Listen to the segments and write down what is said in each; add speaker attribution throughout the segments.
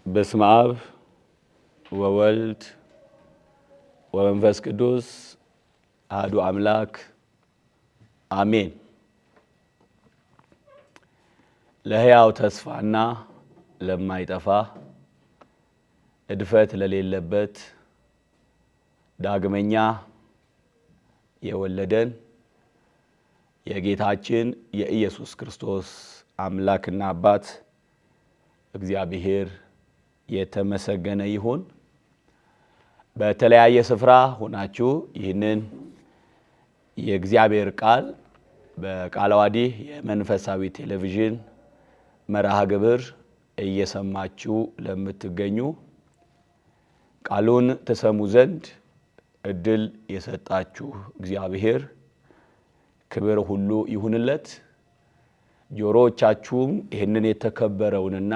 Speaker 1: በስመ አብ ወወልድ ወመንፈስ ቅዱስ አሐዱ አምላክ አሜን። ለሕያው ተስፋና ለማይጠፋ እድፈት ለሌለበት ዳግመኛ የወለደን የጌታችን የኢየሱስ ክርስቶስ አምላክና አባት እግዚአብሔር የተመሰገነ ይሁን። በተለያየ ስፍራ ሆናችሁ ይህንን የእግዚአብሔር ቃል በቃለ ዓዋዲ የመንፈሳዊ ቴሌቪዥን መርሃ ግብር እየሰማችሁ ለምትገኙ ቃሉን ተሰሙ ዘንድ እድል የሰጣችሁ እግዚአብሔር ክብር ሁሉ ይሁንለት። ጆሮቻችሁም ይህንን የተከበረውንና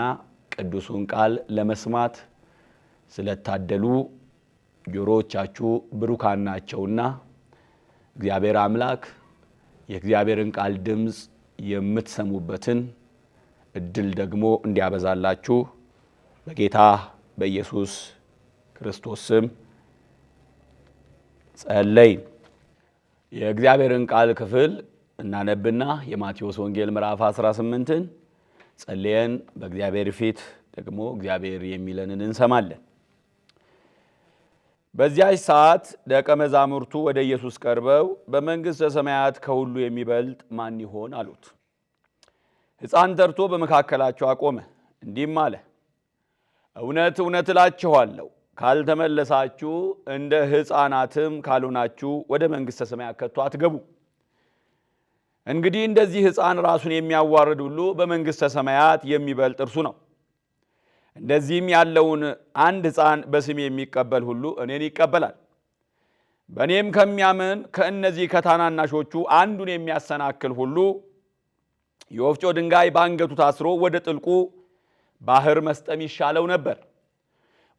Speaker 1: ቅዱሱን ቃል ለመስማት ስለታደሉ ጆሮቻችሁ ብሩካን ናቸውና እግዚአብሔር አምላክ የእግዚአብሔርን ቃል ድምፅ የምትሰሙበትን እድል ደግሞ እንዲያበዛላችሁ በጌታ በኢየሱስ ክርስቶስ ስም ጸለይን። የእግዚአብሔርን ቃል ክፍል እናነብና የማቴዎስ ወንጌል ምዕራፍ 18ን ጸልየን በእግዚአብሔር ፊት ደግሞ እግዚአብሔር የሚለንን እንሰማለን። በዚያች ሰዓት ደቀ መዛሙርቱ ወደ ኢየሱስ ቀርበው በመንግሥተ ሰማያት ከሁሉ የሚበልጥ ማን ይሆን አሉት። ሕፃን ጠርቶ በመካከላቸው አቆመ፣ እንዲህም አለ፣ እውነት እውነት እላችኋለሁ ካልተመለሳችሁ እንደ ሕፃናትም ካልሆናችሁ ወደ መንግሥተ ሰማያት ከቶ አትገቡ። እንግዲህ እንደዚህ ሕፃን ራሱን የሚያዋርድ ሁሉ በመንግሥተ ሰማያት የሚበልጥ እርሱ ነው። እንደዚህም ያለውን አንድ ሕፃን በስሜ የሚቀበል ሁሉ እኔን ይቀበላል። በእኔም ከሚያምን ከእነዚህ ከታናናሾቹ አንዱን የሚያሰናክል ሁሉ የወፍጮ ድንጋይ በአንገቱ ታስሮ ወደ ጥልቁ ባህር መስጠም ይሻለው ነበር።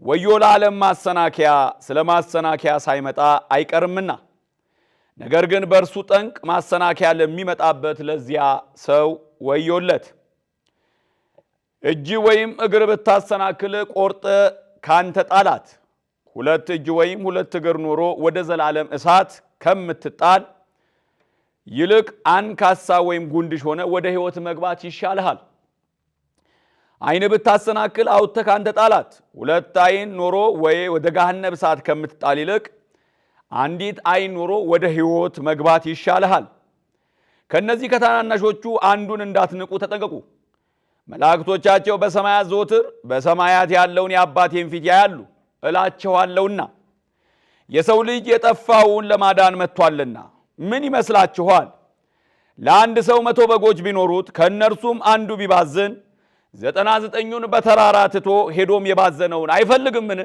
Speaker 1: ወዮ ለዓለም ማሰናከያ ስለ ማሰናከያ ሳይመጣ አይቀርምና፣ ነገር ግን በእርሱ ጠንቅ ማሰናከያ ለሚመጣበት ለዚያ ሰው ወዮለት። እጅ ወይም እግር ብታሰናክል ቆርጠ ካንተ ጣላት። ሁለት እጅ ወይም ሁለት እግር ኖሮ ወደ ዘላለም እሳት ከምትጣል ይልቅ አንካሳ ወይም ጉንድሽ ሆነ ወደ ሕይወት መግባት ይሻልሃል። ዓይን ብታሰናክል አውጥተህ ካንተ ጣላት። ሁለት ዓይን ኖሮ ወይ ወደ ገሃነመ እሳት ከምትጣል ይልቅ አንዲት ዓይን ኖሮ ወደ ሕይወት መግባት ይሻልሃል። ከነዚህ ከታናናሾቹ አንዱን እንዳትንቁ ተጠንቀቁ። መላእክቶቻቸው በሰማያት ዘወትር በሰማያት ያለውን የአባቴን ፊት ያያሉ እላችኋለሁና። የሰው ልጅ የጠፋውን ለማዳን መጥቷልና። ምን ይመስላችኋል? ለአንድ ሰው 100 በጎች ቢኖሩት ከእነርሱም አንዱ ቢባዝን 99ኙን በተራራ ትቶ ሄዶም የባዘነውን አይፈልግምን?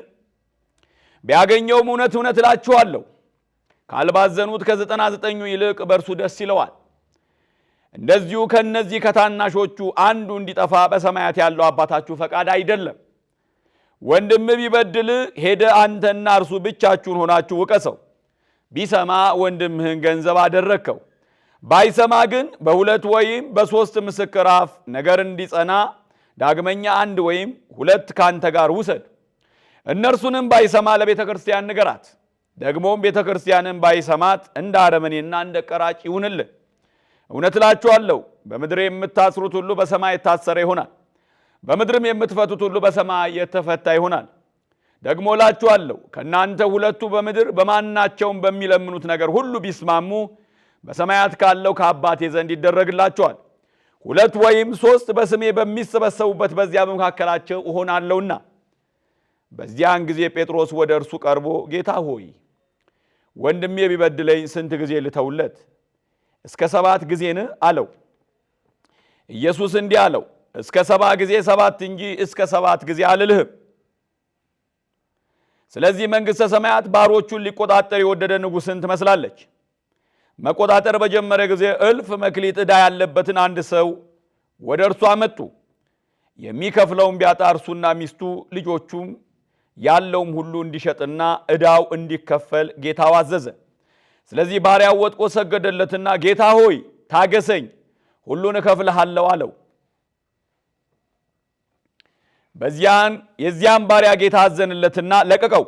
Speaker 1: ቢያገኘውም እውነት እውነት እላችኋለሁ ካልባዘኑት ከ99ኙ ይልቅ በእርሱ ደስ ይለዋል። እንደዚሁ ከእነዚህ ከታናሾቹ አንዱ እንዲጠፋ በሰማያት ያለው አባታችሁ ፈቃድ አይደለም። ወንድም ቢበድል ሄደ አንተና እርሱ ብቻችሁን ሆናችሁ ውቀሰው። ቢሰማ ወንድምህን ገንዘብ አደረግከው። ባይሰማ ግን በሁለት ወይም በሶስት ምስክር አፍ ነገር እንዲጸና ዳግመኛ አንድ ወይም ሁለት ካንተ ጋር ውሰድ። እነርሱንም ባይሰማ ለቤተ ክርስቲያን ንገራት። ደግሞም ቤተ ክርስቲያንን ባይሰማት እንደ አረመኔና እንደ ቀራጭ ይሁንልን። እውነት እላችኋለሁ በምድር የምታስሩት ሁሉ በሰማይ የታሰረ ይሆናል፣ በምድርም የምትፈቱት ሁሉ በሰማይ የተፈታ ይሆናል። ደግሞ እላችኋለሁ ከእናንተ ሁለቱ በምድር በማናቸውም በሚለምኑት ነገር ሁሉ ቢስማሙ በሰማያት ካለው ከአባቴ ዘንድ ይደረግላቸዋል። ሁለት ወይም ሶስት በስሜ በሚሰበሰቡበት በዚያ በመካከላቸው እሆናለሁና። በዚያን ጊዜ ጴጥሮስ ወደ እርሱ ቀርቦ ጌታ ሆይ ወንድሜ ቢበድለኝ ስንት ጊዜ ልተውለት? እስከ 7 ጊዜን አለው። ኢየሱስ እንዲህ አለው፣ እስከ 7 ጊዜ 7 እንጂ እስከ 7 ጊዜ አልልህም። ስለዚህ መንግሥተ ሰማያት ባሮቹን ሊቆጣጠር የወደደ ንጉሥን ትመስላለች። መቆጣጠር በጀመረ ጊዜ እልፍ መክሊት ዕዳ ያለበትን አንድ ሰው ወደ እርሱ አመጡ። የሚከፍለውን ቢያጣ እርሱና ሚስቱ ልጆቹም ያለውም ሁሉ እንዲሸጥና ዕዳው እንዲከፈል ጌታው አዘዘ። ስለዚህ ባሪያው ወጥቆ ሰገደለትና ጌታ ሆይ ታገሰኝ፣ ሁሉን እከፍልሃለሁ አለው። የዚያን ባሪያ ጌታ አዘንለትና ለቀቀው፣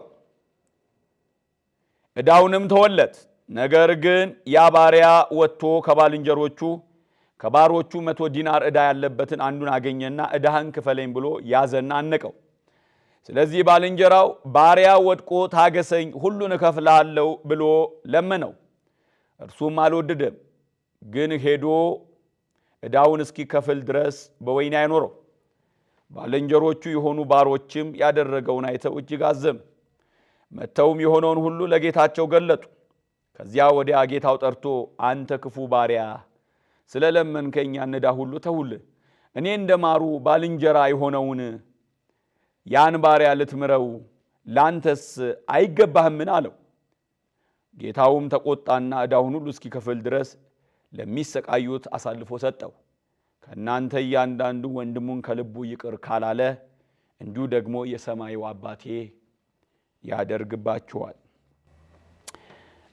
Speaker 1: ዕዳውንም ተወለት። ነገር ግን ያ ባሪያ ወጥቶ ከባሮቹ 100 ዲናር ዕዳ ያለበትን አንዱን አገኘና ዕዳህን ክፈለኝ ብሎ ያዘና አነቀው። ስለዚህ ባልንጀራው ባሪያ ወድቆ ታገሰኝ፣ ሁሉን እከፍልሃለሁ ብሎ ለመነው። እርሱም አልወደደም፣ ግን ሄዶ ዕዳውን እስኪከፍል ድረስ በወህኒ አኖረው። ባልንጀሮቹ የሆኑ ባሮችም ያደረገውን አይተው እጅግ አዘኑ። መጥተውም የሆነውን ሁሉ ለጌታቸው ገለጡ። ከዚያ ወዲያ ጌታው ጠርቶ አንተ ክፉ ባሪያ፣ ስለ ለመንከኝ ያን ዕዳ ሁሉ ተውልህ፣ እኔ እንደማሩ ባልንጀራ የሆነውን ያን ባሪያ ልትምረው ላንተስ አይገባህምን አለው። ጌታውም ተቆጣና ዕዳውን ሁሉ እስኪከፍል ድረስ ለሚሰቃዩት አሳልፎ ሰጠው። ከእናንተ እያንዳንዱ ወንድሙን ከልቡ ይቅር ካላለ እንዲሁ ደግሞ የሰማዩ አባቴ ያደርግባችኋል።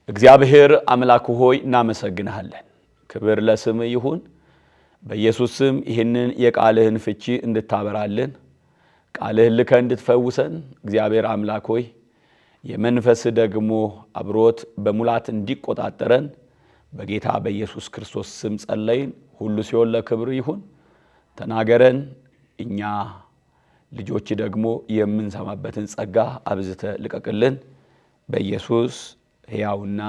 Speaker 1: እግዚአብሔር አምላክ ሆይ እናመሰግንሃለን። ክብር ለስም ይሁን። በኢየሱስ ስም ይህንን የቃልህን ፍቺ እንድታበራልን፣ ቃልህን ልከ እንድትፈውሰን እግዚአብሔር አምላክ ሆይ የመንፈስ ደግሞ አብሮት በሙላት እንዲቆጣጠረን በጌታ በኢየሱስ ክርስቶስ ስም ጸለይን። ሁሉ ሲሆን ለክብር ይሁን። ተናገረን፣ እኛ ልጆች ደግሞ የምንሰማበትን ጸጋ አብዝተ ልቀቅልን። በኢየሱስ ሕያውና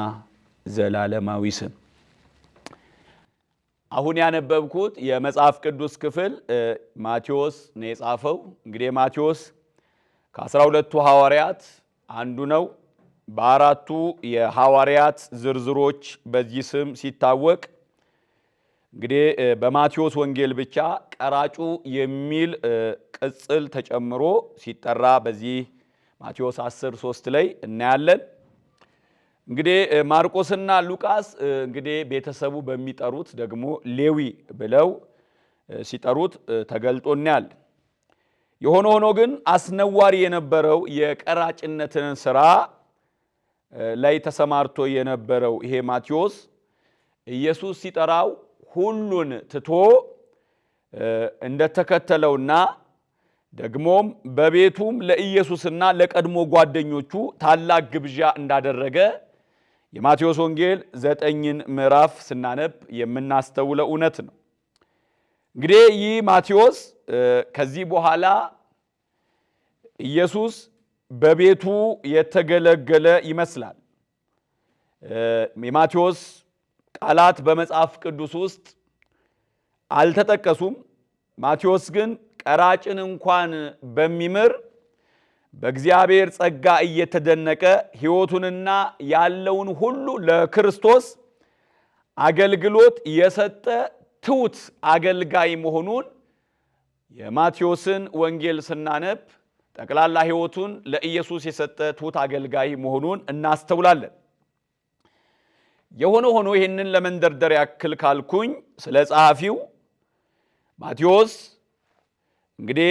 Speaker 1: ዘላለማዊ ስም። አሁን ያነበብኩት የመጽሐፍ ቅዱስ ክፍል ማቴዎስ ነው የጻፈው። እንግዲህ ማቴዎስ ከ12ቱ ሐዋርያት አንዱ ነው። በአራቱ የሐዋርያት ዝርዝሮች በዚህ ስም ሲታወቅ እንግዲህ በማቴዎስ ወንጌል ብቻ ቀራጩ የሚል ቅጽል ተጨምሮ ሲጠራ በዚህ ማቴዎስ 10:3 ላይ እናያለን። እንግዲህ ማርቆስና ሉቃስ እንግዲህ ቤተሰቡ በሚጠሩት ደግሞ ሌዊ ብለው ሲጠሩት ተገልጦ እናያለን። የሆነ ሆኖ ግን አስነዋሪ የነበረው የቀራጭነትን ስራ ላይ ተሰማርቶ የነበረው ይሄ ማቴዎስ ኢየሱስ ሲጠራው ሁሉን ትቶ እንደተከተለውና ደግሞም በቤቱም ለኢየሱስና ለቀድሞ ጓደኞቹ ታላቅ ግብዣ እንዳደረገ የማቴዎስ ወንጌል 9 ምዕራፍ ስናነብ የምናስተውለው እውነት ነው። እንግዲህ ይህ ማቴዎስ ከዚህ በኋላ ኢየሱስ በቤቱ የተገለገለ ይመስላል። የማቴዎስ ቃላት በመጽሐፍ ቅዱስ ውስጥ አልተጠቀሱም። ማቴዎስ ግን ቀራጭን እንኳን በሚምር በእግዚአብሔር ጸጋ እየተደነቀ ሕይወቱንና ያለውን ሁሉ ለክርስቶስ አገልግሎት የሰጠ ትሑት አገልጋይ መሆኑን የማቴዎስን ወንጌል ስናነብ ጠቅላላ ሕይወቱን ለኢየሱስ የሰጠ ትሑት አገልጋይ መሆኑን እናስተውላለን። የሆነ ሆኖ ይህንን ለመንደርደር ያክል ካልኩኝ ስለ ጸሐፊው ማቴዎስ እንግዲህ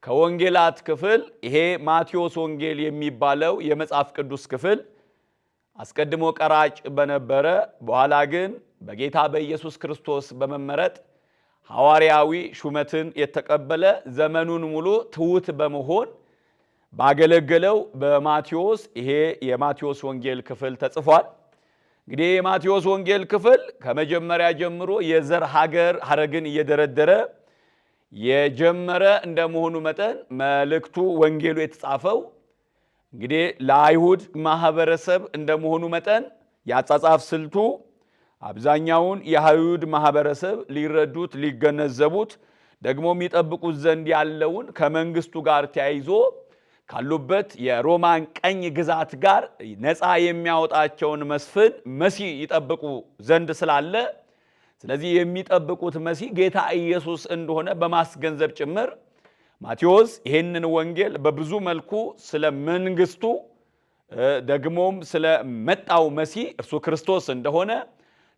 Speaker 1: ከወንጌላት ክፍል ይሄ ማቴዎስ ወንጌል የሚባለው የመጽሐፍ ቅዱስ ክፍል አስቀድሞ ቀራጭ በነበረ በኋላ ግን በጌታ በኢየሱስ ክርስቶስ በመመረጥ ሐዋርያዊ ሹመትን የተቀበለ ዘመኑን ሙሉ ትሑት በመሆን ባገለገለው በማቴዎስ ይሄ የማቴዎስ ወንጌል ክፍል ተጽፏል። እንግዲህ የማቴዎስ ወንጌል ክፍል ከመጀመሪያ ጀምሮ የዘር ሐረግን እየደረደረ የጀመረ እንደመሆኑ መጠን መልእክቱ ወንጌሉ የተጻፈው እንግዲህ ለአይሁድ ማህበረሰብ እንደመሆኑ መጠን ያጻጻፍ ስልቱ አብዛኛውን የአይሁድ ማህበረሰብ ሊረዱት ሊገነዘቡት ደግሞ የሚጠብቁት ዘንድ ያለውን ከመንግስቱ ጋር ተያይዞ ካሉበት የሮማን ቀኝ ግዛት ጋር ነፃ የሚያወጣቸውን መስፍን መሲህ ይጠብቁ ዘንድ ስላለ ስለዚህ የሚጠብቁት መሲህ ጌታ ኢየሱስ እንደሆነ በማስገንዘብ ጭምር ማቴዎስ ይህንን ወንጌል በብዙ መልኩ ስለ መንግስቱ ደግሞም ስለ መጣው መሲህ እርሱ ክርስቶስ እንደሆነ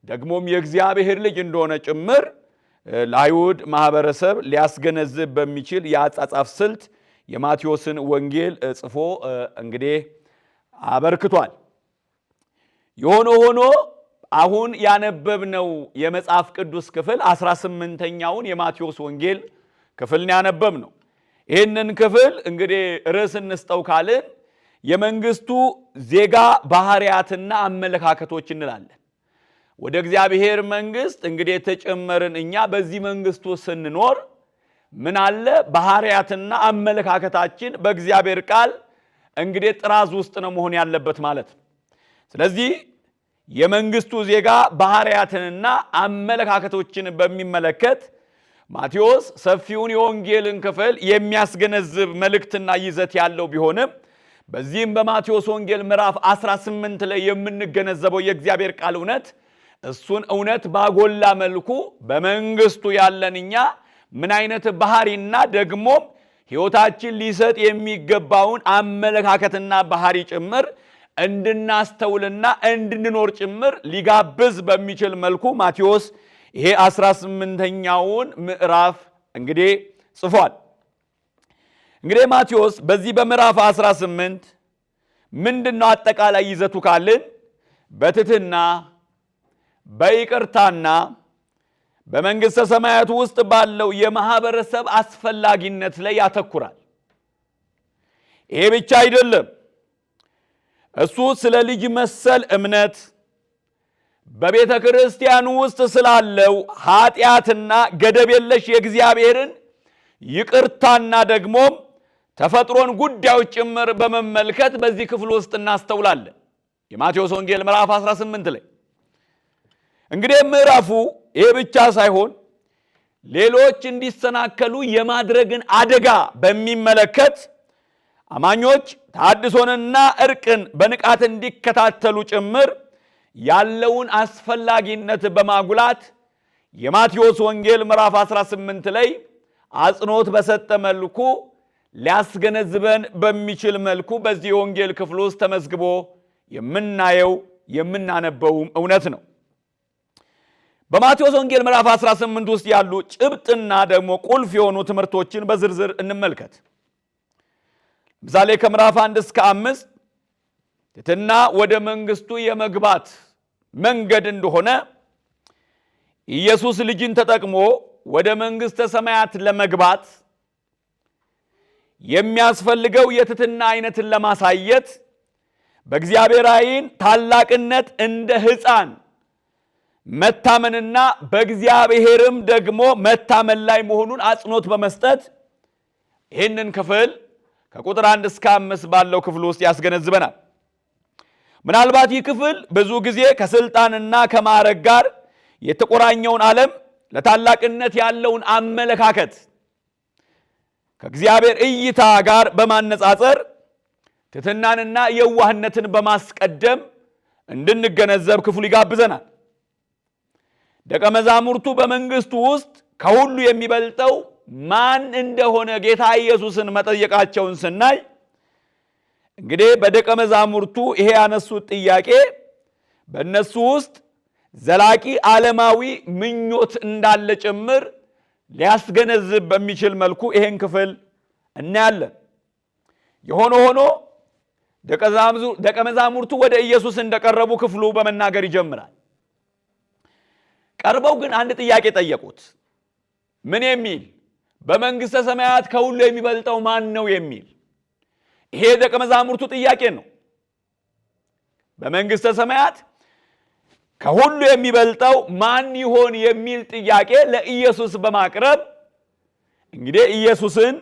Speaker 1: ደግሞም የእግዚአብሔር ልጅ እንደሆነ ጭምር ለአይሁድ ማህበረሰብ ሊያስገነዝብ በሚችል የአጻጻፍ ስልት የማቴዎስን ወንጌል ጽፎ እንግዲህ አበርክቷል። የሆነ ሆኖ አሁን ያነበብነው የመጽሐፍ ቅዱስ ክፍል 18ኛውን የማቴዎስ ወንጌል ክፍል ያነበብነው ይህንን ክፍል እንግዲህ ርዕስ እንስጠው ካልን የመንግስቱ ዜጋ ባህሪያትና አመለካከቶች እንላለን። ወደ እግዚአብሔር መንግስት እንግዲህ የተጨመርን እኛ በዚህ መንግስቱ ስንኖር ምን አለ? ባህሪያትና አመለካከታችን በእግዚአብሔር ቃል እንግዲህ ጥራዝ ውስጥ ነው መሆን ያለበት ማለት ነው። ስለዚህ የመንግስቱ ዜጋ ባህሪያትንና አመለካከቶችን በሚመለከት ማቴዎስ ሰፊውን የወንጌልን ክፍል የሚያስገነዝብ መልእክትና ይዘት ያለው ቢሆንም በዚህም በማቴዎስ ወንጌል ምዕራፍ 18 ላይ የምንገነዘበው የእግዚአብሔር ቃል እውነት እሱን እውነት ባጎላ መልኩ በመንግስቱ ያለን እኛ ምን አይነት ባህሪና ደግሞ ሕይወታችን ሊሰጥ የሚገባውን አመለካከትና ባህሪ ጭምር እንድናስተውልና እንድንኖር ጭምር ሊጋብዝ በሚችል መልኩ ማቴዎስ ይሄ 18ኛውን ምዕራፍ እንግዲህ ጽፏል። እንግዲህ ማቴዎስ በዚህ በምዕራፍ 18 ምንድነው አጠቃላይ ይዘቱ ካልን በትህትና በይቅርታና በመንግስተ ሰማያት ውስጥ ባለው የማህበረሰብ አስፈላጊነት ላይ ያተኩራል። ይሄ ብቻ አይደለም። እሱ ስለ ልጅ መሰል እምነት በቤተ ክርስቲያኑ ውስጥ ስላለው ኃጢአትና ገደብ የለሽ የእግዚአብሔርን ይቅርታና ደግሞ ተፈጥሮን ጉዳዮች ጭምር በመመልከት በዚህ ክፍል ውስጥ እናስተውላለን። የማቴዎስ ወንጌል ምዕራፍ 18 ላይ እንግዲህ ምዕራፉ ይሄ ብቻ ሳይሆን ሌሎች እንዲሰናከሉ የማድረግን አደጋ በሚመለከት አማኞች ተሐድሶንና እርቅን በንቃት እንዲከታተሉ ጭምር ያለውን አስፈላጊነት በማጉላት የማቴዎስ ወንጌል ምዕራፍ 18 ላይ አጽንኦት በሰጠ መልኩ ሊያስገነዝበን በሚችል መልኩ በዚህ ወንጌል ክፍል ውስጥ ተመዝግቦ የምናየው የምናነበውም እውነት ነው። በማቴዎስ ወንጌል ምዕራፍ 18 ውስጥ ያሉ ጭብጥና ደግሞ ቁልፍ የሆኑ ትምህርቶችን በዝርዝር እንመልከት። ምሳሌ ከምዕራፍ 1 እስከ 5 ትሕትና ወደ መንግስቱ የመግባት መንገድ እንደሆነ ኢየሱስ ልጅን ተጠቅሞ ወደ መንግስተ ሰማያት ለመግባት የሚያስፈልገው የትሕትና አይነትን ለማሳየት በእግዚአብሔር ዓይን ታላቅነት እንደ ሕፃን መታመንና በእግዚአብሔርም ደግሞ መታመን ላይ መሆኑን አጽንኦት በመስጠት ይህንን ክፍል ከቁጥር 1 እስከ 5 ባለው ክፍል ውስጥ ያስገነዝበናል። ምናልባት ይህ ክፍል ብዙ ጊዜ ከስልጣንና ከማዕረግ ጋር የተቆራኘውን ዓለም ለታላቅነት ያለውን አመለካከት ከእግዚአብሔር እይታ ጋር በማነጻጸር ትሕትናንና የዋህነትን በማስቀደም እንድንገነዘብ ክፍሉ ይጋብዘናል። ደቀ መዛሙርቱ በመንግስቱ ውስጥ ከሁሉ የሚበልጠው ማን እንደሆነ ጌታ ኢየሱስን መጠየቃቸውን ስናይ እንግዲህ በደቀ መዛሙርቱ ይሄ ያነሱት ጥያቄ በእነሱ ውስጥ ዘላቂ ዓለማዊ ምኞት እንዳለ ጭምር ሊያስገነዝብ በሚችል መልኩ ይሄን ክፍል እናያለን። የሆነ ሆኖ ደቀ መዛሙርቱ ወደ ኢየሱስ እንደቀረቡ ክፍሉ በመናገር ይጀምራል። ቀርበው ግን አንድ ጥያቄ ጠየቁት። ምን የሚል? በመንግስተ ሰማያት ከሁሉ የሚበልጠው ማን ነው የሚል። ይሄ ደቀ መዛሙርቱ ጥያቄ ነው። በመንግስተ ሰማያት ከሁሉ የሚበልጠው ማን ይሆን የሚል ጥያቄ ለኢየሱስ በማቅረብ እንግዲህ ኢየሱስን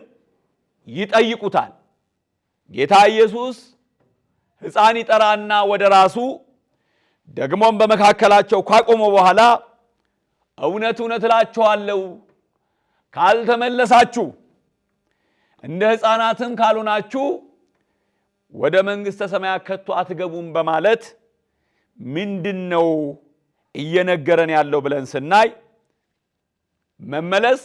Speaker 1: ይጠይቁታል። ጌታ ኢየሱስ ሕፃን ይጠራና ወደ ራሱ ደግሞም በመካከላቸው ካቆመ በኋላ እውነት እውነት እላችኋለሁ ካልተመለሳችሁ እንደ ሕፃናትም ካልሆናችሁ ወደ መንግስተ ሰማያት ከቶ አትገቡም በማለት ምንድነው እየነገረን ያለው ብለን ስናይ መመለስ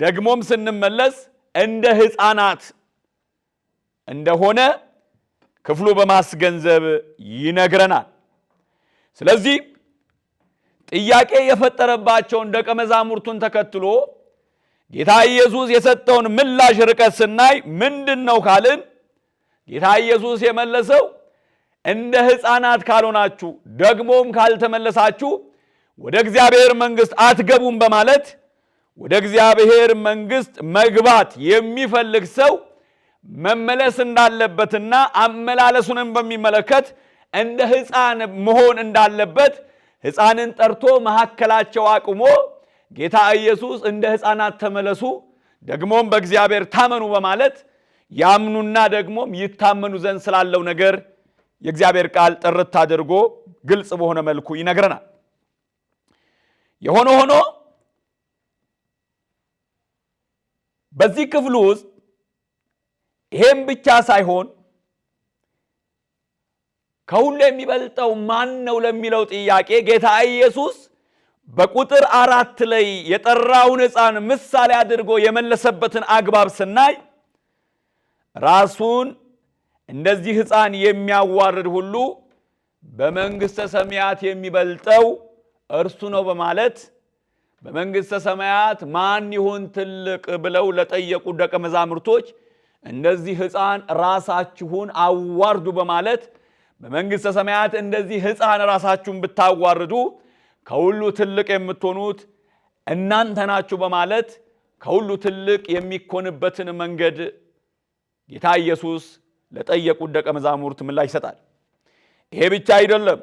Speaker 1: ደግሞም ስንመለስ እንደ ሕፃናት እንደሆነ ክፍሉ በማስገንዘብ ይነግረናል። ስለዚህ ጥያቄ የፈጠረባቸውን ደቀ መዛሙርቱን ተከትሎ ጌታ ኢየሱስ የሰጠውን ምላሽ ርቀት ስናይ ምንድነው ካልን ጌታ ኢየሱስ የመለሰው እንደ ሕፃናት ካልሆናችሁ ደግሞም ካልተመለሳችሁ ወደ እግዚአብሔር መንግስት አትገቡም በማለት ወደ እግዚአብሔር መንግሥት መግባት የሚፈልግ ሰው መመለስ እንዳለበትና አመላለሱንም በሚመለከት እንደ ሕፃን መሆን እንዳለበት ሕፃንን ጠርቶ መሐከላቸው አቁሞ ጌታ ኢየሱስ እንደ ሕፃናት ተመለሱ ደግሞም በእግዚአብሔር ታመኑ በማለት ያምኑና ደግሞም ይታመኑ ዘንድ ስላለው ነገር የእግዚአብሔር ቃል ጥርት አድርጎ ግልጽ በሆነ መልኩ ይነግረናል። የሆነ ሆኖ በዚህ ክፍል ውስጥ ይሄም ብቻ ሳይሆን ከሁሉ የሚበልጠው ማን ነው ለሚለው ጥያቄ ጌታ ኢየሱስ በቁጥር 4 ላይ የጠራውን ሕፃን ምሳሌ አድርጎ የመለሰበትን አግባብ ስናይ ራሱን እንደዚህ ሕፃን የሚያዋርድ ሁሉ በመንግሥተ ሰማያት የሚበልጠው እርሱ ነው በማለት በመንግሥተ ሰማያት ማን ይሆን ትልቅ ብለው ለጠየቁ ደቀ መዛሙርቶች እንደዚህ ሕፃን ራሳችሁን አዋርዱ በማለት በመንግሥተ ሰማያት እንደዚህ ሕፃን ራሳችሁን ብታዋርዱ ከሁሉ ትልቅ የምትሆኑት እናንተ ናችሁ በማለት ከሁሉ ትልቅ የሚኮንበትን መንገድ ጌታ ኢየሱስ ለጠየቁት ደቀ መዛሙርት ምላሽ ይሰጣል። ይሄ ብቻ አይደለም።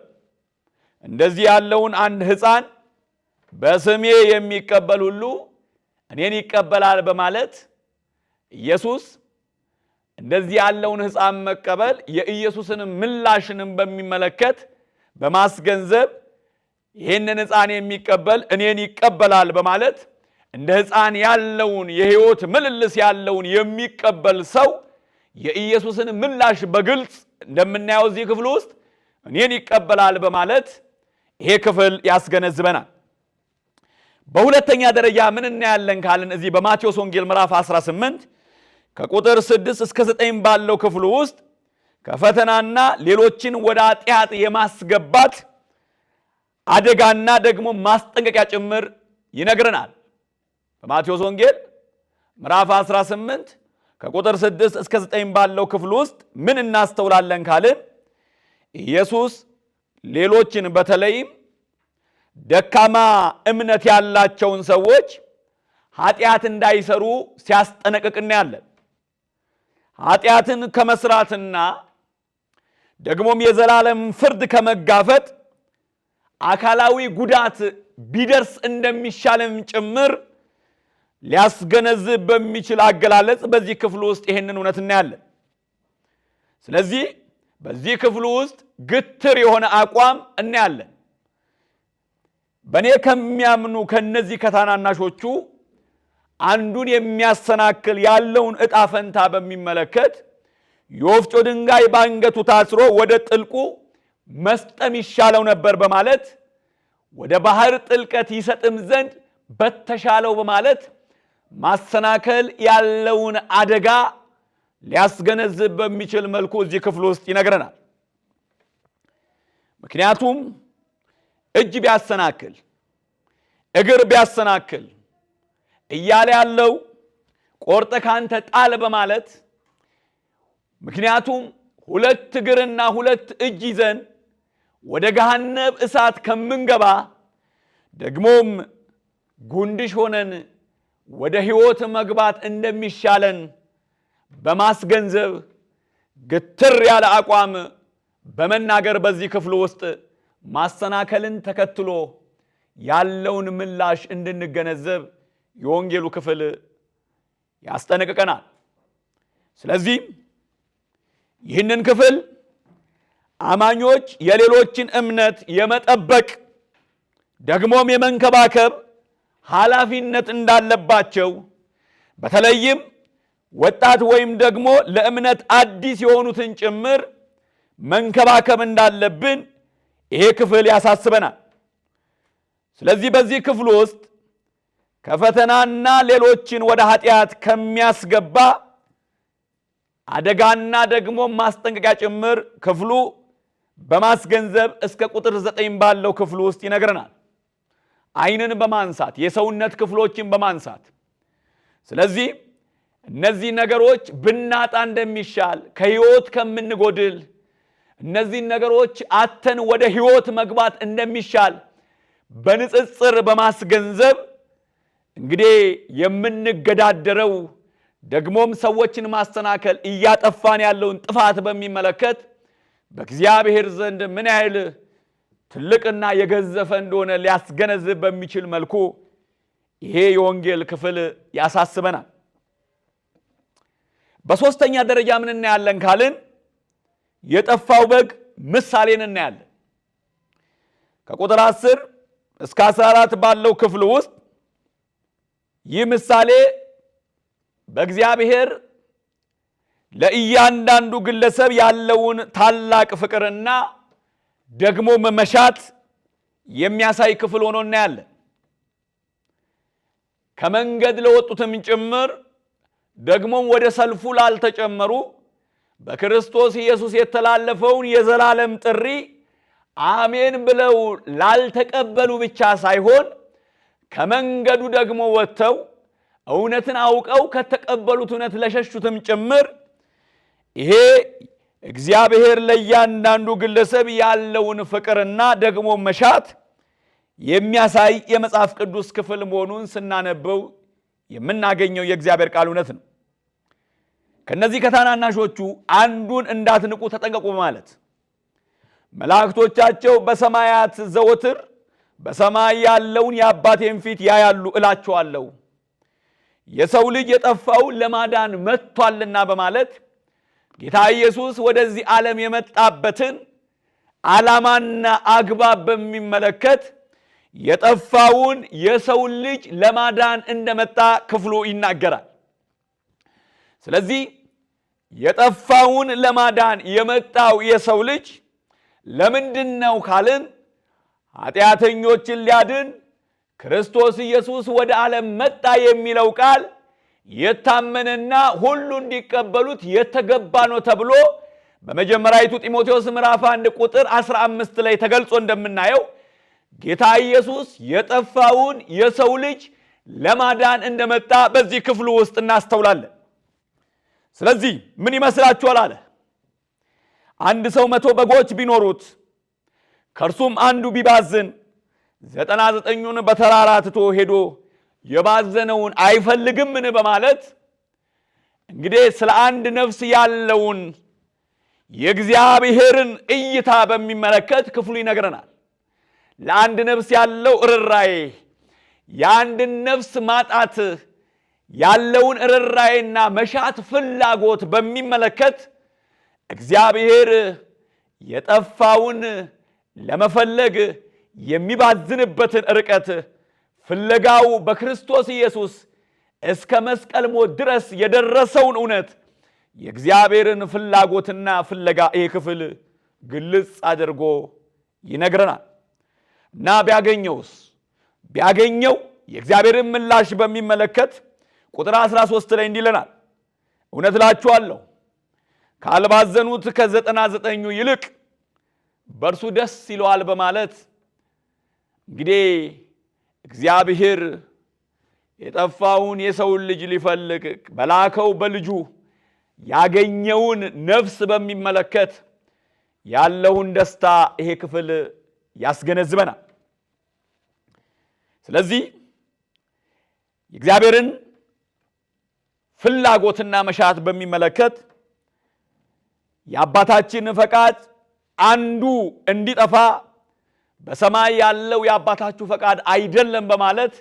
Speaker 1: እንደዚህ ያለውን አንድ ሕፃን በስሜ የሚቀበል ሁሉ እኔን ይቀበላል በማለት ኢየሱስ እንደዚህ ያለውን ሕፃን መቀበል የኢየሱስን ምላሽንም በሚመለከት በማስገንዘብ ይህንን ሕፃን የሚቀበል እኔን ይቀበላል በማለት እንደ ሕፃን ያለውን የሕይወት ምልልስ ያለውን የሚቀበል ሰው የኢየሱስን ምላሽ በግልጽ እንደምናየው እዚህ ክፍል ውስጥ እኔን ይቀበላል በማለት ይሄ ክፍል ያስገነዝበናል። በሁለተኛ ደረጃ ምን እናያለን ካልን እዚህ በማቴዎስ ወንጌል ምዕራፍ 18 ከቁጥር 6 እስከ 9 ባለው ክፍል ውስጥ ከፈተናና ሌሎችን ወደ ኃጢአት የማስገባት አደጋና ደግሞ ማስጠንቀቂያ ጭምር ይነግረናል። በማቴዎስ ወንጌል ምዕራፍ 18 ከቁጥር 6 እስከ 9 ባለው ክፍል ውስጥ ምን እናስተውላለን ካልን ኢየሱስ ሌሎችን በተለይም ደካማ እምነት ያላቸውን ሰዎች ኃጢአት እንዳይሰሩ ሲያስጠነቅቅ እናያለን። ኃጢአትን ከመስራትና ደግሞም የዘላለም ፍርድ ከመጋፈጥ አካላዊ ጉዳት ቢደርስ እንደሚሻለም ጭምር ሊያስገነዝብ በሚችል አገላለጽ በዚህ ክፍል ውስጥ ይሄንን እውነት እናያለን። ስለዚህ በዚህ ክፍል ውስጥ ግትር የሆነ አቋም እናያለን። በእኔ ከሚያምኑ ከነዚህ ከታናናሾቹ አንዱን የሚያሰናክል ያለውን ዕጣ ፈንታ በሚመለከት የወፍጮ ድንጋይ ባንገቱ ታስሮ ወደ ጥልቁ መስጠም ይሻለው ነበር በማለት ወደ ባህር ጥልቀት ይሰጥም ዘንድ በተሻለው በማለት ማሰናከል ያለውን አደጋ ሊያስገነዝብ በሚችል መልኩ እዚህ ክፍል ውስጥ ይነግረናል። ምክንያቱም እጅ ቢያሰናክል እግር ቢያሰናክል እያለ ያለው ቆርጠ ካንተ ጣል በማለት ምክንያቱም ሁለት እግርና ሁለት እጅ ይዘን ወደ ገሃነም እሳት ከምንገባ ደግሞም ጉንድሽ ሆነን ወደ ሕይወት መግባት እንደሚሻለን በማስገንዘብ ግትር ያለ አቋም በመናገር በዚህ ክፍል ውስጥ ማሰናከልን ተከትሎ ያለውን ምላሽ እንድንገነዘብ የወንጌሉ ክፍል ያስጠነቅቀናል። ስለዚህ ይህንን ክፍል አማኞች የሌሎችን እምነት የመጠበቅ ደግሞም የመንከባከብ ኃላፊነት እንዳለባቸው በተለይም ወጣት ወይም ደግሞ ለእምነት አዲስ የሆኑትን ጭምር መንከባከብ እንዳለብን ይሄ ክፍል ያሳስበናል። ስለዚህ በዚህ ክፍል ውስጥ ከፈተናና ሌሎችን ወደ ኃጢአት ከሚያስገባ አደጋና ደግሞ ማስጠንቀቂያ ጭምር ክፍሉ በማስገንዘብ እስከ ቁጥር 9 ባለው ክፍል ውስጥ ይነግረናል። ዓይንን በማንሳት የሰውነት ክፍሎችን በማንሳት ስለዚህ እነዚህ ነገሮች ብናጣ እንደሚሻል ከሕይወት ከምንጎድል እነዚህ ነገሮች አተን ወደ ሕይወት መግባት እንደሚሻል በንጽጽር በማስገንዘብ እንግዲህ የምንገዳደረው ደግሞም ሰዎችን ማስተናከል እያጠፋን ያለውን ጥፋት በሚመለከት በእግዚአብሔር ዘንድ ምን ያህል ትልቅና የገዘፈ እንደሆነ ሊያስገነዝብ በሚችል መልኩ ይሄ የወንጌል ክፍል ያሳስበናል። በሶስተኛ ደረጃ ምን እናያለን ካልን የጠፋው በግ ምሳሌን እናያለን። ከቁጥር 10 እስከ 14 ባለው ክፍል ውስጥ ይህ ምሳሌ በእግዚአብሔር ለእያንዳንዱ ግለሰብ ያለውን ታላቅ ፍቅርና ደግሞ መመሻት የሚያሳይ ክፍል ሆኖ እናያለን። ከመንገድ ለወጡትም ጭምር ደግሞም ወደ ሰልፉ ላልተጨመሩ በክርስቶስ ኢየሱስ የተላለፈውን የዘላለም ጥሪ አሜን ብለው ላልተቀበሉ ብቻ ሳይሆን ከመንገዱ ደግሞ ወጥተው እውነትን አውቀው ከተቀበሉት እውነት ለሸሹትም ጭምር ይሄ እግዚአብሔር ለእያንዳንዱ ግለሰብ ያለውን ፍቅርና ደግሞ መሻት የሚያሳይ የመጽሐፍ ቅዱስ ክፍል መሆኑን ስናነበው የምናገኘው የእግዚአብሔር ቃል እውነት ነው። ከነዚህ ከታናናሾቹ አንዱን እንዳትንቁ ተጠንቀቁ ማለት መላእክቶቻቸው በሰማያት ዘወትር በሰማይ ያለውን የአባቴን ፊት ያያሉ እላቸዋለሁ፣ የሰው ልጅ የጠፋው ለማዳን መጥቷልና በማለት ጌታ ኢየሱስ ወደዚህ ዓለም የመጣበትን ዓላማና አግባብ በሚመለከት የጠፋውን የሰው ልጅ ለማዳን እንደመጣ ክፍሉ ይናገራል። ስለዚህ የጠፋውን ለማዳን የመጣው የሰው ልጅ ለምንድነው ካልን ኃጢአተኞችን ሊያድን ክርስቶስ ኢየሱስ ወደ ዓለም መጣ የሚለው ቃል የታመነና ሁሉ እንዲቀበሉት የተገባ ነው ተብሎ በመጀመሪያይቱ ጢሞቴዎስ ምዕራፍ 1 ቁጥር 15 ላይ ተገልጾ እንደምናየው ጌታ ኢየሱስ የጠፋውን የሰው ልጅ ለማዳን እንደመጣ በዚህ ክፍሉ ውስጥ እናስተውላለን። ስለዚህ ምን ይመስላችኋል አለ። አንድ ሰው 100 በጎች ቢኖሩት ከርሱም አንዱ ቢባዝን 99ኙን በተራራ ትቶ ሄዶ የባዘነውን አይፈልግምን በማለት እንግዲህ ስለ አንድ ነፍስ ያለውን የእግዚአብሔርን እይታ በሚመለከት ክፍሉ ይነግረናል። ለአንድ ነፍስ ያለው ርራዬ የአንድ ነፍስ ማጣት ያለውን ርራዬና መሻት ፍላጎት በሚመለከት እግዚአብሔር የጠፋውን ለመፈለግ የሚባዝንበትን ርቀት ፍለጋው በክርስቶስ ኢየሱስ እስከ መስቀል ሞት ድረስ የደረሰውን እውነት የእግዚአብሔርን ፍላጎትና ፍለጋ ይህ ክፍል ግልጽ አድርጎ ይነግረናል። እና ቢያገኘው የእግዚአብሔርን ምላሽ በሚመለከት ቁጥር 13 ላይ እንዲህ ይለናል፣ እውነት እላችኋለሁ ካልባዘኑት ከ99ኙ ይልቅ በእርሱ ደስ ይለዋል በማለት እንግዲህ እግዚአብሔር የጠፋውን የሰውን ልጅ ሊፈልግ በላከው በልጁ ያገኘውን ነፍስ በሚመለከት ያለውን ደስታ ይሄ ክፍል ያስገነዝበናል። ስለዚህ የእግዚአብሔርን ፍላጎትና መሻት በሚመለከት የአባታችን ፈቃድ አንዱ እንዲጠፋ በሰማይ ያለው የአባታችሁ ፈቃድ አይደለም በማለት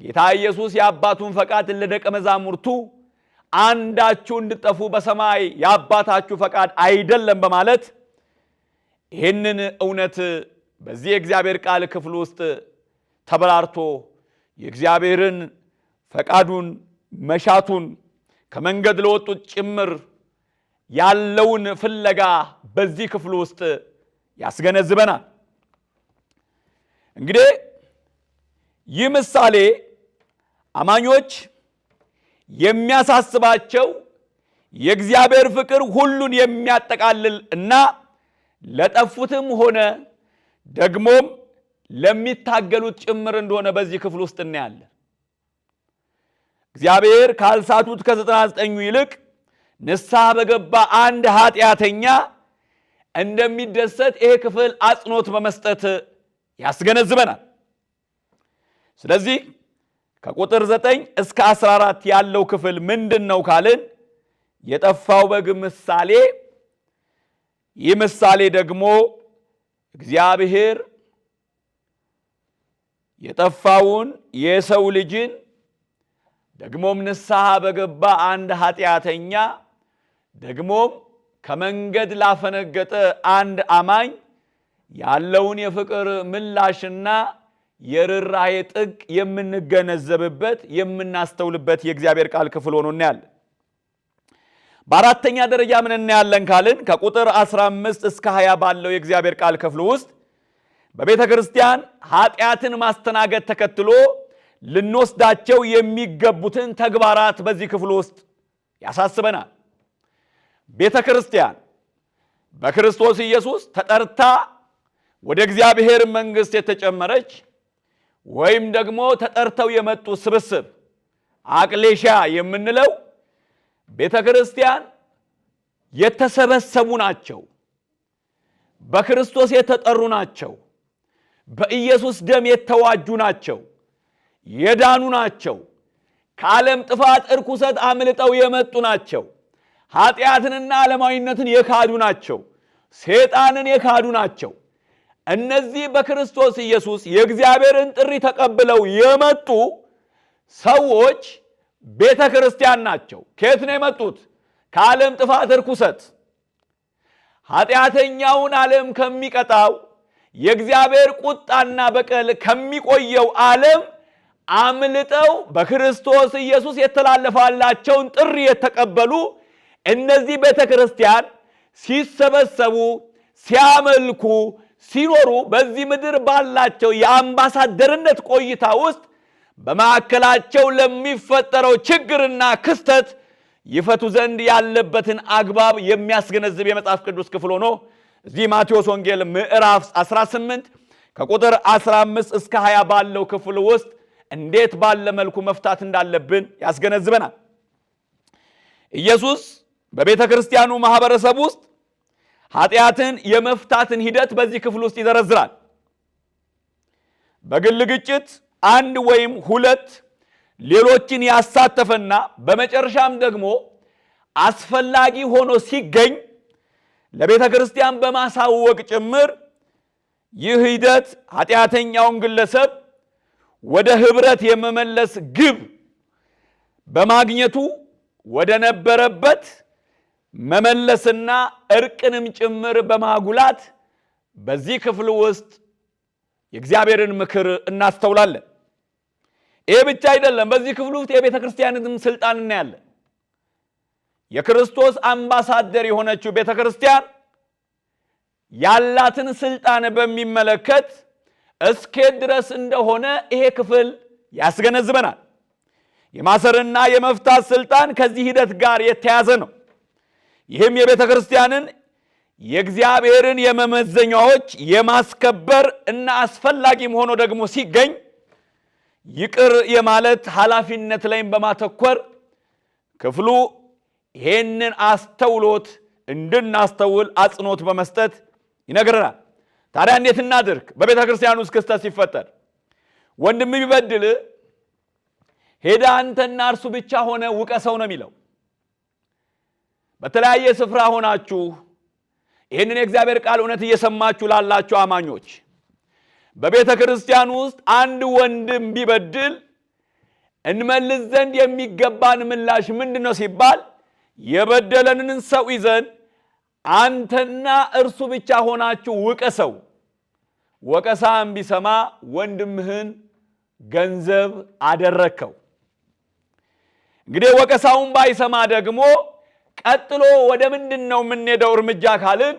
Speaker 1: ጌታ ኢየሱስ የአባቱን ፈቃድ ለደቀ መዛሙርቱ አንዳችሁ እንድትጠፉ በሰማይ የአባታችሁ ፈቃድ አይደለም በማለት ይህንን እውነት በዚህ የእግዚአብሔር ቃል ክፍል ውስጥ ተበራርቶ የእግዚአብሔርን ፈቃዱን መሻቱን ከመንገድ ለወጡት ጭምር ያለውን ፍለጋ በዚህ ክፍል ውስጥ ያስገነዝበናል። እንግዲህ ይህ ምሳሌ አማኞች የሚያሳስባቸው የእግዚአብሔር ፍቅር ሁሉን የሚያጠቃልል እና ለጠፉትም ሆነ ደግሞም ለሚታገሉት ጭምር እንደሆነ በዚህ ክፍል ውስጥ እናያለን። እግዚአብሔር ካልሳቱት ከ99ኙ ይልቅ ንስሐ በገባ አንድ ኃጢአተኛ እንደሚደሰት ይሄ ክፍል አጽንኦት በመስጠት ያስገነዝበናል። ስለዚህ ከቁጥር 9 እስከ 14 ያለው ክፍል ምንድነው ካልን የጠፋው በግ ምሳሌ። ይህ ምሳሌ ደግሞ እግዚአብሔር የጠፋውን የሰው ልጅን ደግሞም ንስሐ በገባ አንድ ኃጢአተኛ ደግሞም ከመንገድ ላፈነገጠ አንድ አማኝ ያለውን የፍቅር ምላሽና የርኅራኄ ጥግ የምንገነዘብበት የምናስተውልበት የእግዚአብሔር ቃል ክፍል ሆኖ እናያለን። በአራተኛ ደረጃ ምን እናያለን ካልን ከቁጥር 15 እስከ 20 ባለው የእግዚአብሔር ቃል ክፍል ውስጥ በቤተ ክርስቲያን ኃጢአትን ማስተናገድ ተከትሎ ልንወስዳቸው የሚገቡትን ተግባራት በዚህ ክፍል ውስጥ ያሳስበናል። ቤተ ክርስቲያን በክርስቶስ ኢየሱስ ተጠርታ ወደ እግዚአብሔር መንግሥት የተጨመረች ወይም ደግሞ ተጠርተው የመጡ ስብስብ አቅሌሻ የምንለው ቤተ ክርስቲያን የተሰበሰቡ ናቸው። በክርስቶስ የተጠሩ ናቸው። በኢየሱስ ደም የተዋጁ ናቸው። የዳኑ ናቸው። ከዓለም ጥፋት እርኩሰት አምልጠው የመጡ ናቸው። ኃጢአትንና ዓለማዊነትን የካዱ ናቸው። ሰይጣንን የካዱ ናቸው። እነዚህ በክርስቶስ ኢየሱስ የእግዚአብሔርን ጥሪ ተቀብለው የመጡ ሰዎች ቤተ ክርስቲያን ናቸው። ከየት ነው የመጡት? ከዓለም ጥፋት እርኩሰት ኃጢአተኛውን ዓለም ከሚቀጣው የእግዚአብሔር ቁጣና በቀል ከሚቆየው ዓለም አምልጠው በክርስቶስ ኢየሱስ የተላለፈላቸውን ጥሪ የተቀበሉ እነዚህ ቤተ ክርስቲያን ሲሰበሰቡ ሲያመልኩ ሲኖሩ በዚህ ምድር ባላቸው የአምባሳደርነት ቆይታ ውስጥ በማዕከላቸው ለሚፈጠረው ችግርና ክስተት ይፈቱ ዘንድ ያለበትን አግባብ የሚያስገነዝብ የመጽሐፍ ቅዱስ ክፍል ሆኖ እዚህ ማቴዎስ ወንጌል ምዕራፍ 18 ከቁጥር 15 እስከ 20 ባለው ክፍል ውስጥ እንዴት ባለ መልኩ መፍታት እንዳለብን ያስገነዝበናል። ኢየሱስ በቤተ ክርስቲያኑ ማህበረሰብ ውስጥ ኃጢአትን የመፍታትን ሂደት በዚህ ክፍል ውስጥ ይዘረዝራል። በግል ግጭት አንድ ወይም ሁለት ሌሎችን ያሳተፈና በመጨረሻም ደግሞ አስፈላጊ ሆኖ ሲገኝ ለቤተ ክርስቲያን በማሳወቅ ጭምር ይህ ሂደት ኃጢአተኛውን ግለሰብ ወደ ህብረት የመመለስ ግብ በማግኘቱ ወደ ነበረበት መመለስና እርቅንም ጭምር በማጉላት በዚህ ክፍል ውስጥ የእግዚአብሔርን ምክር እናስተውላለን። ይህ ብቻ አይደለም። በዚህ ክፍል ውስጥ የቤተ ክርስቲያንን ስልጣን እናያለን። የክርስቶስ አምባሳደር የሆነችው ቤተ ክርስቲያን ያላትን ስልጣን በሚመለከት እስከ ድረስ እንደሆነ ይሄ ክፍል ያስገነዝበናል። የማሰርና የመፍታት ስልጣን ከዚህ ሂደት ጋር የተያዘ ነው። ይህም የቤተ ክርስቲያንን የእግዚአብሔርን የመመዘኛዎች የማስከበር እና አስፈላጊም ሆኖ ደግሞ ሲገኝ ይቅር የማለት ኃላፊነት ላይም በማተኮር ክፍሉ ይህንን አስተውሎት እንድናስተውል አጽንኦት በመስጠት ይነግረናል። ታዲያ እንዴት እናድርግ? በቤተ ክርስቲያን ውስጥ ክስተት ሲፈጠር ወንድም ቢበድል ሄዳ አንተና እርሱ ብቻ ሆነ ውቀሰው ነው የሚለው። በተለያየ ስፍራ ሆናችሁ ይህንን የእግዚአብሔር ቃል እውነት እየሰማችሁ ላላችሁ አማኞች በቤተ ክርስቲያን ውስጥ አንድ ወንድም ቢበድል እንመልስ ዘንድ የሚገባን ምላሽ ምንድነው ሲባል የበደለንን ሰው ይዘን አንተና እርሱ ብቻ ሆናችሁ ውቀሰው። ወቀሳም ቢሰማ ወንድምህን ገንዘብ አደረከው። እንግዲህ ወቀሳውን ባይሰማ ደግሞ ቀጥሎ ወደ ምንድነው የምንሄደው እርምጃ ካልን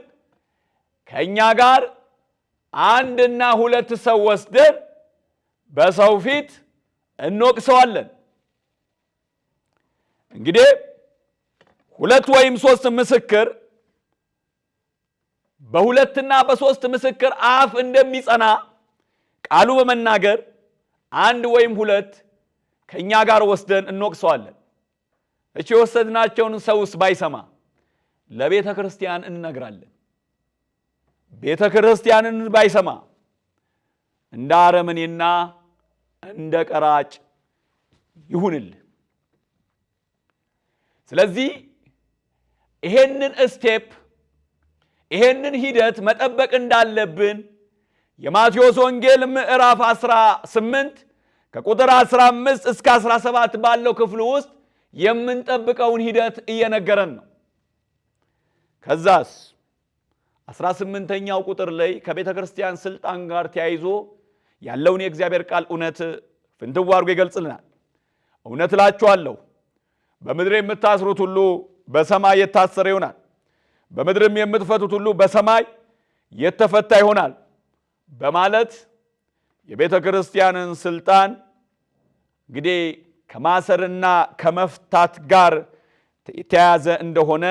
Speaker 1: ከኛ ጋር አንድና ሁለት ሰው ወስደን በሰው ፊት እንወቅሰዋለን። እንግዲህ ሁለት ወይም ሶስት ምስክር በሁለትና በሶስት ምስክር አፍ እንደሚጸና ቃሉ በመናገር አንድ ወይም ሁለት ከኛ ጋር ወስደን እንወቅሰዋለን። እቺ ወሰድናቸውን ሰውስ ባይሰማ ለቤተ ክርስቲያን እንነግራለን። ቤተ ክርስቲያንን ባይሰማ እንደ አረመኔና እንደ ቀራጭ ይሁንልህ። ስለዚህ ይሄንን ስቴፕ ይሄንን ሂደት መጠበቅ እንዳለብን የማቴዎስ ወንጌል ምዕራፍ 18 ከቁጥር 15 እስከ 17 ባለው ክፍል ውስጥ የምንጠብቀውን ሂደት እየነገረን ነው። ከዛስ 18ኛው ቁጥር ላይ ከቤተ ክርስቲያን ስልጣን ጋር ተያይዞ ያለውን የእግዚአብሔር ቃል እውነት ፍንትው አድርጎ ይገልጽልናል። እውነት እላችኋለሁ በምድር የምታስሩት ሁሉ በሰማይ የታሰረ ይሆናል፣ በምድርም የምትፈቱት ሁሉ በሰማይ የተፈታ ይሆናል በማለት የቤተ ክርስቲያንን ስልጣን እንግዲህ ከማሰርና ከመፍታት ጋር የተያያዘ እንደሆነ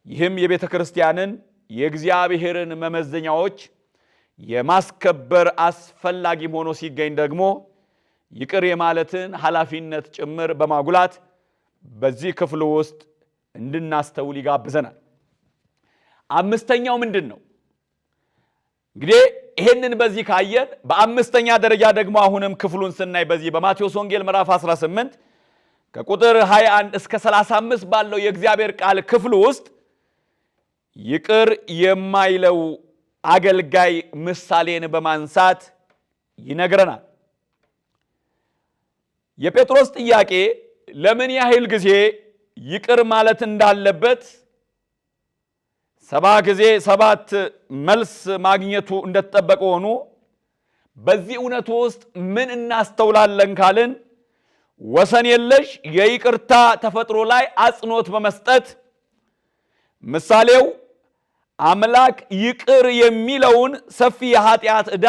Speaker 1: ይህም የቤተ ክርስቲያንን የእግዚአብሔርን መመዘኛዎች የማስከበር አስፈላጊም ሆኖ ሲገኝ ደግሞ ይቅር የማለትን ኃላፊነት ጭምር በማጉላት በዚህ ክፍል ውስጥ እንድናስተውል ይጋብዘናል። አምስተኛው ምንድን ነው? እንግዲህ ይሄንን በዚህ ካየን በአምስተኛ ደረጃ ደግሞ አሁንም ክፍሉን ስናይ በዚህ በማቴዎስ ወንጌል ምዕራፍ 18 ከቁጥር 21 እስከ 35 ባለው የእግዚአብሔር ቃል ክፍል ውስጥ ይቅር የማይለው አገልጋይ ምሳሌን በማንሳት ይነግረናል። የጴጥሮስ ጥያቄ ለምን ያህል ጊዜ ይቅር ማለት እንዳለበት 7 ጊዜ 7 መልስ ማግኘቱ እንደተጠበቀ ሆኖ በዚህ እውነቱ ውስጥ ምን እናስተውላለን ካልን ወሰን የለሽ የይቅርታ ተፈጥሮ ላይ አጽንኦት በመስጠት ምሳሌው አምላክ ይቅር የሚለውን ሰፊ የኃጢአት ዕዳ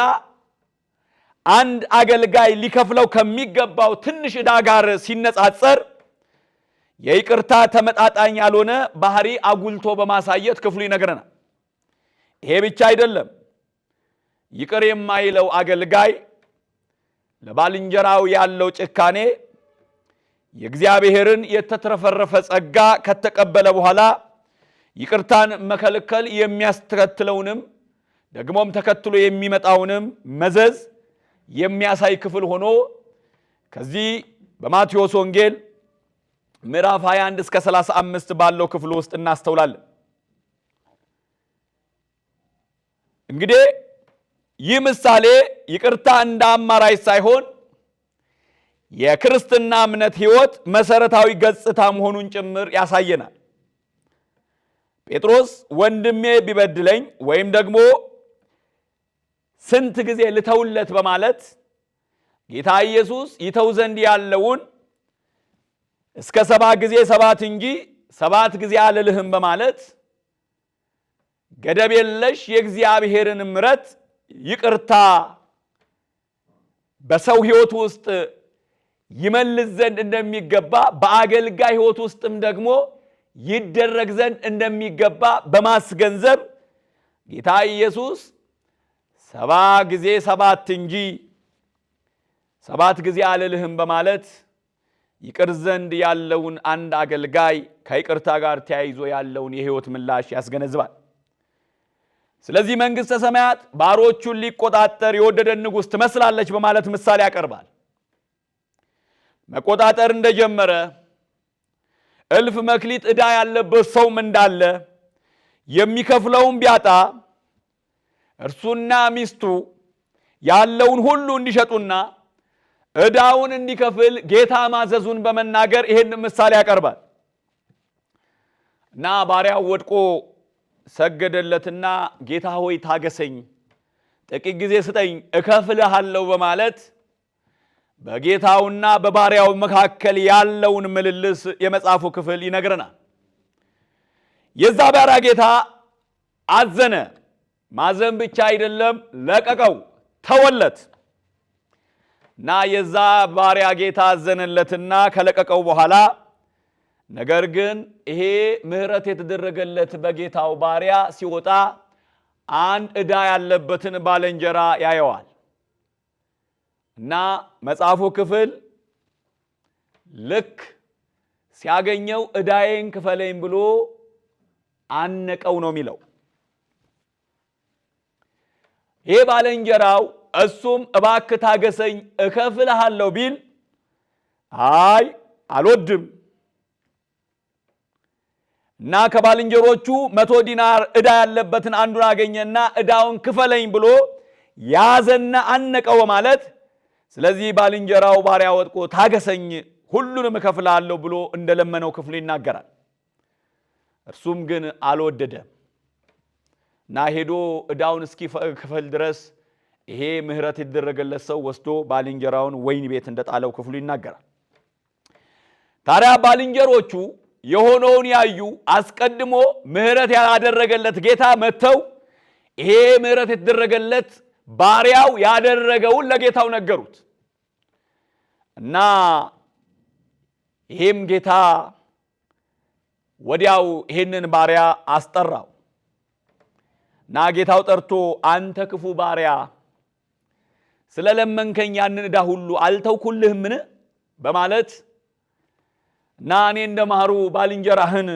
Speaker 1: አንድ አገልጋይ ሊከፍለው ከሚገባው ትንሽ ዕዳ ጋር ሲነጻጸር የይቅርታ ተመጣጣኝ ያልሆነ ባህሪ አጉልቶ በማሳየት ክፍሉ ይነግረናል። ይሄ ብቻ አይደለም። ይቅር የማይለው አገልጋይ ለባልንጀራው ያለው ጭካኔ የእግዚአብሔርን የተትረፈረፈ ጸጋ ከተቀበለ በኋላ ይቅርታን መከልከል የሚያስከትለውንም ደግሞም ተከትሎ የሚመጣውንም መዘዝ የሚያሳይ ክፍል ሆኖ ከዚህ በማቴዎስ ወንጌል ምዕራፍ 21 እስከ 35 ባለው ክፍል ውስጥ እናስተውላለን። እንግዲህ ይህ ምሳሌ ይቅርታ እንደ አማራጭ ሳይሆን የክርስትና እምነት ሕይወት መሰረታዊ ገጽታ መሆኑን ጭምር ያሳየናል። ጴጥሮስ ወንድሜ ቢበድለኝ ወይም ደግሞ ስንት ጊዜ ልተውለት በማለት ጌታ ኢየሱስ ይተው ዘንድ ያለውን እስከ 7 ጊዜ 7 እንጂ 7 ጊዜ አልልህም በማለት ገደብ የለሽ የእግዚአብሔርን ምሕረት ይቅርታ በሰው ሕይወት ውስጥ ይመልስ ዘንድ እንደሚገባ በአገልጋይ ሕይወት ውስጥም ደግሞ ይደረግ ዘንድ እንደሚገባ በማስገንዘብ ጌታ ኢየሱስ 7 ጊዜ 7 እንጂ 7 ጊዜ አልልህም በማለት ይቅር ዘንድ ያለውን አንድ አገልጋይ ከይቅርታ ጋር ተያይዞ ያለውን የሕይወት ምላሽ ያስገነዝባል። ስለዚህ መንግሥተ ሰማያት ባሮቹን ሊቆጣጠር የወደደን ንጉሥ ትመስላለች በማለት ምሳሌ ያቀርባል። መቆጣጠር እንደጀመረ እልፍ መክሊት ዕዳ ያለበት ሰውም እንዳለ የሚከፍለውን ቢያጣ እርሱና ሚስቱ ያለውን ሁሉ እንዲሸጡና ዕዳውን እንዲከፍል ጌታ ማዘዙን በመናገር ይህን ምሳሌ ያቀርባል። እና ባሪያው ወድቆ ሰገደለትና ጌታ ሆይ ታገሰኝ፣ ጥቂት ጊዜ ስጠኝ እከፍልሃለሁ በማለት በጌታውና በባሪያው መካከል ያለውን ምልልስ የመጽሐፉ ክፍል ይነግረናል። የዛ ባሪያ ጌታ አዘነ። ማዘን ብቻ አይደለም፣ ለቀቀው፣ ተወለት እና የዛ ባሪያ ጌታ አዘነለትና ከለቀቀው በኋላ ነገር ግን ይሄ ምሕረት የተደረገለት በጌታው ባሪያ ሲወጣ አንድ ዕዳ ያለበትን ባልንጀራ ያየዋል እና መጽሐፉ ክፍል ልክ ሲያገኘው ዕዳዬን ክፈለኝ ብሎ አነቀው ነው የሚለው። ይሄ ባልንጀራው እሱም እባክህ ታገሰኝ እከፍልሃለሁ ቢል አይ አልወድም እና ከባልንጀሮቹ 100 ዲናር ዕዳ ያለበትን አንዱን አገኘና ዕዳውን ክፈለኝ ብሎ ያዘና አነቀው በማለት ስለዚህ ባልንጀራው ባሪያ ወጥቆ ታገሰኝ ሁሉንም እከፍላለሁ ብሎ እንደለመነው ክፍሉ ይናገራል። እርሱም ግን አልወደደም እና ሄዶ ዕዳውን እስኪከፍል ድረስ ይሄ ምህረት የተደረገለት ሰው ወስዶ ባልንጀራውን ወይን ቤት እንደጣለው ክፍሉ ይናገራል። ታዲያ ባልንጀሮቹ የሆነውን ያዩ አስቀድሞ ምህረት ያደረገለት ጌታ መተው ይሄ ምህረት የተደረገለት ባሪያው ያደረገውን ለጌታው ነገሩት እና ይሄም ጌታ ወዲያው ይሄንን ባሪያ አስጠራው እና ጌታው ጠርቶ አንተ ክፉ ባሪያ ስለለመንከኝ ያንን ዕዳ ሁሉ አልተውኩልህምን በማለት እና እኔ እንደማሩ ባልንጀራህን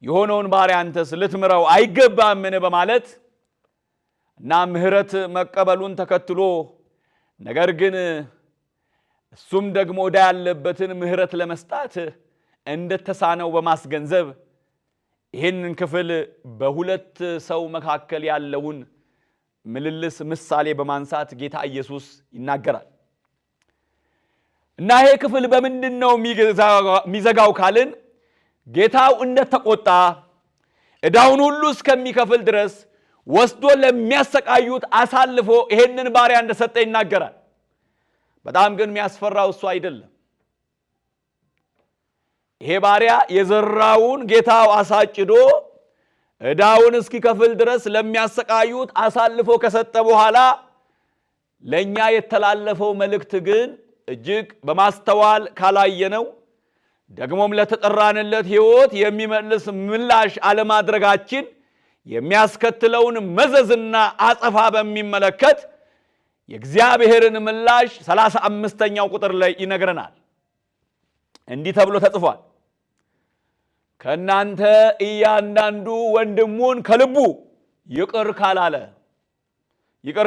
Speaker 1: የሆነውን ባሪያ አንተስ ልትምረው አይገባምን በማለት እና ምህረት መቀበሉን ተከትሎ ነገር ግን እሱም ደግሞ ዕዳ ያለበትን ምህረት ለመስጣት እንደተሳነው በማስገንዘብ ይህንን ክፍል በሁለት ሰው መካከል ያለውን ምልልስ ምሳሌ በማንሳት ጌታ ኢየሱስ ይናገራል እና ይሄ ክፍል በምንድነው የሚዘጋው ካልን ጌታው እንደተቆጣ ዕዳውን ሁሉ እስከሚከፍል ድረስ ወስዶ ለሚያሰቃዩት አሳልፎ ይሄንን ባሪያ እንደሰጠ ይናገራል። በጣም ግን የሚያስፈራው እሱ አይደለም። ይሄ ባሪያ የዘራውን ጌታው አሳጭዶ ዕዳውን እስኪከፍል ድረስ ለሚያሰቃዩት አሳልፎ ከሰጠ በኋላ ለኛ የተላለፈው መልእክት ግን እጅግ በማስተዋል ካላየነው ደግሞም ለተጠራንለት ሕይወት የሚመልስ ምላሽ አለማድረጋችን የሚያስከትለውን መዘዝና አጸፋ በሚመለከት የእግዚአብሔርን ምላሽ 35ኛው ቁጥር ላይ ይነግረናል። እንዲህ ተብሎ ተጽፏል። ከእናንተ እያንዳንዱ ወንድሙን ከልቡ ይቅር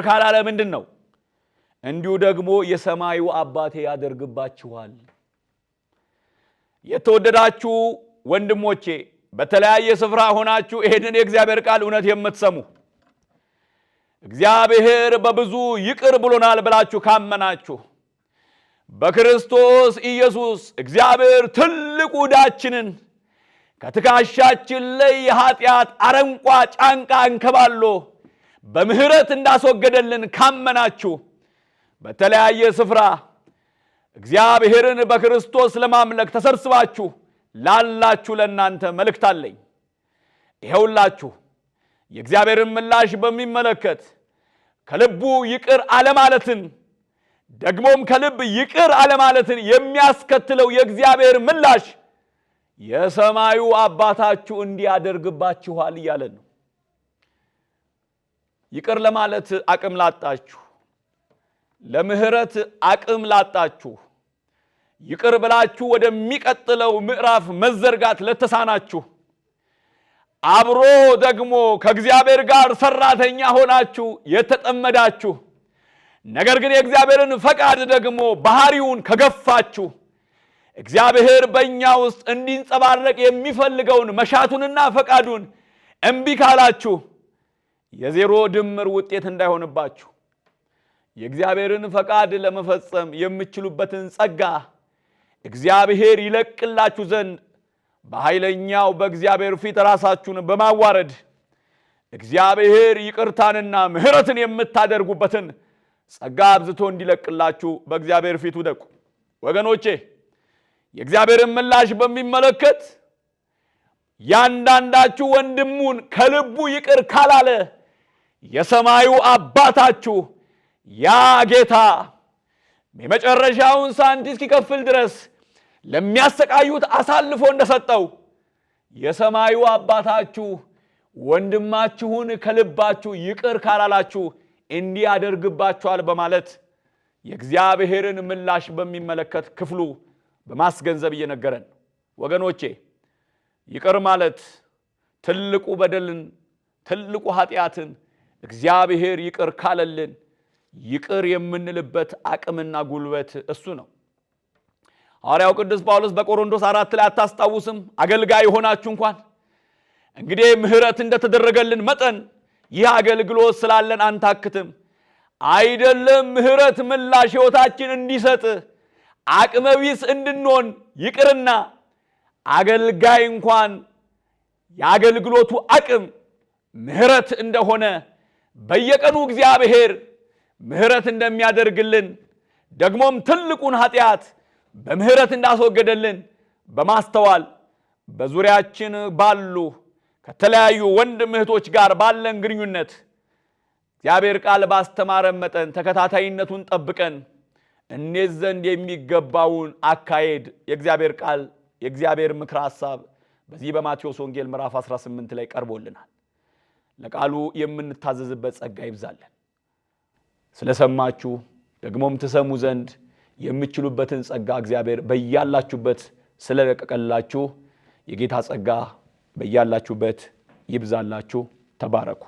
Speaker 1: ካላለ ምንድን ነው? እንዲሁ ደግሞ የሰማዩ አባቴ ያደርግባችኋል። የተወደዳችሁ ወንድሞቼ በተለያየ ስፍራ ሆናችሁ ይሄንን የእግዚአብሔር ቃል እውነት የምትሰሙ እግዚአብሔር በብዙ ይቅር ብሎናል ብላችሁ ካመናችሁ በክርስቶስ ኢየሱስ እግዚአብሔር ትልቁ ዕዳችንን ከትከሻችን ላይ የኃጢአት አረንቋ ጫንቃ አንከባሎ በምህረት እንዳስወገደልን ካመናችሁ በተለያየ ስፍራ እግዚአብሔርን በክርስቶስ ለማምለክ ተሰብስባችሁ ላላችሁ ለእናንተ መልእክት አለኝ። ይኸውላችሁ የእግዚአብሔርን ምላሽ በሚመለከት ከልቡ ይቅር አለማለትን ደግሞም ከልብ ይቅር አለማለትን የሚያስከትለው የእግዚአብሔር ምላሽ የሰማዩ አባታችሁ እንዲያደርግባችኋል እያለን ነው። ይቅር ለማለት አቅም ላጣችሁ፣ ለምህረት አቅም ላጣችሁ፣ ይቅር ብላችሁ ወደሚቀጥለው ምዕራፍ መዘርጋት ለተሳናችሁ፣ አብሮ ደግሞ ከእግዚአብሔር ጋር ሰራተኛ ሆናችሁ የተጠመዳችሁ ነገር ግን የእግዚአብሔርን ፈቃድ ደግሞ ባህሪውን ከገፋችሁ እግዚአብሔር በእኛ ውስጥ እንዲንጸባረቅ የሚፈልገውን መሻቱንና ፈቃዱን እምቢ ካላችሁ የዜሮ ድምር ውጤት እንዳይሆንባችሁ የእግዚአብሔርን ፈቃድ ለመፈጸም የምትችሉበትን ጸጋ እግዚአብሔር ይለቅላችሁ ዘንድ በኃይለኛው በእግዚአብሔር ፊት ራሳችሁን በማዋረድ እግዚአብሔር ይቅርታንና ምህረትን የምታደርጉበትን ጸጋ አብዝቶ እንዲለቅላችሁ በእግዚአብሔር ፊት ውደቁ። ወገኖቼ የእግዚአብሔርን ምላሽ በሚመለከት ያንዳንዳችሁ ወንድሙን ከልቡ ይቅር ካላለ የሰማዩ አባታችሁ ያ ጌታ የመጨረሻውን ሳንቲም እስኪከፍል ድረስ ለሚያሰቃዩት አሳልፎ እንደሰጠው የሰማዩ አባታችሁ ወንድማችሁን ከልባችሁ ይቅር ካላላችሁ እንዲያደርግባችኋል በማለት የእግዚአብሔርን ምላሽ በሚመለከት ክፍሉ በማስገንዘብ እየነገረን ወገኖቼ ይቅር ማለት ትልቁ በደልን ትልቁ ኃጢአትን እግዚአብሔር ይቅር ካለልን ይቅር የምንልበት አቅምና ጉልበት እሱ ነው። ሐዋርያው ቅዱስ ጳውሎስ በቆሮንቶስ 4 ላይ አታስታውስም? አገልጋይ ሆናችሁ እንኳን እንግዲህ ምህረት እንደተደረገልን መጠን ይህ አገልግሎት ስላለን አንታክትም። አይደለም ምህረት ምላሽ ሕይወታችን እንዲሰጥ አቅመቢስ እንድንሆን ይቅርና አገልጋይ እንኳን የአገልግሎቱ አቅም ምህረት እንደሆነ በየቀኑ እግዚአብሔር ምህረት እንደሚያደርግልን ደግሞም ትልቁን ኃጢአት በምህረት እንዳስወገደልን በማስተዋል በዙሪያችን ባሉ ከተለያዩ ወንድም እህቶች ጋር ባለን ግንኙነት እግዚአብሔር ቃል ባስተማረን መጠን ተከታታይነቱን ጠብቀን እንይዝ ዘንድ የሚገባውን አካሄድ የእግዚአብሔር ቃል የእግዚአብሔር ምክር ሐሳብ በዚህ በማቴዎስ ወንጌል ምዕራፍ 18 ላይ ቀርቦልናል። ለቃሉ የምንታዘዝበት ጸጋ ይብዛልን። ስለሰማችሁ ደግሞም ትሰሙ ዘንድ የምትችሉበትን ጸጋ እግዚአብሔር በያላችሁበት ስለለቀቀላችሁ የጌታ ጸጋ በያላችሁበት ይብዛላችሁ። ተባረኩ።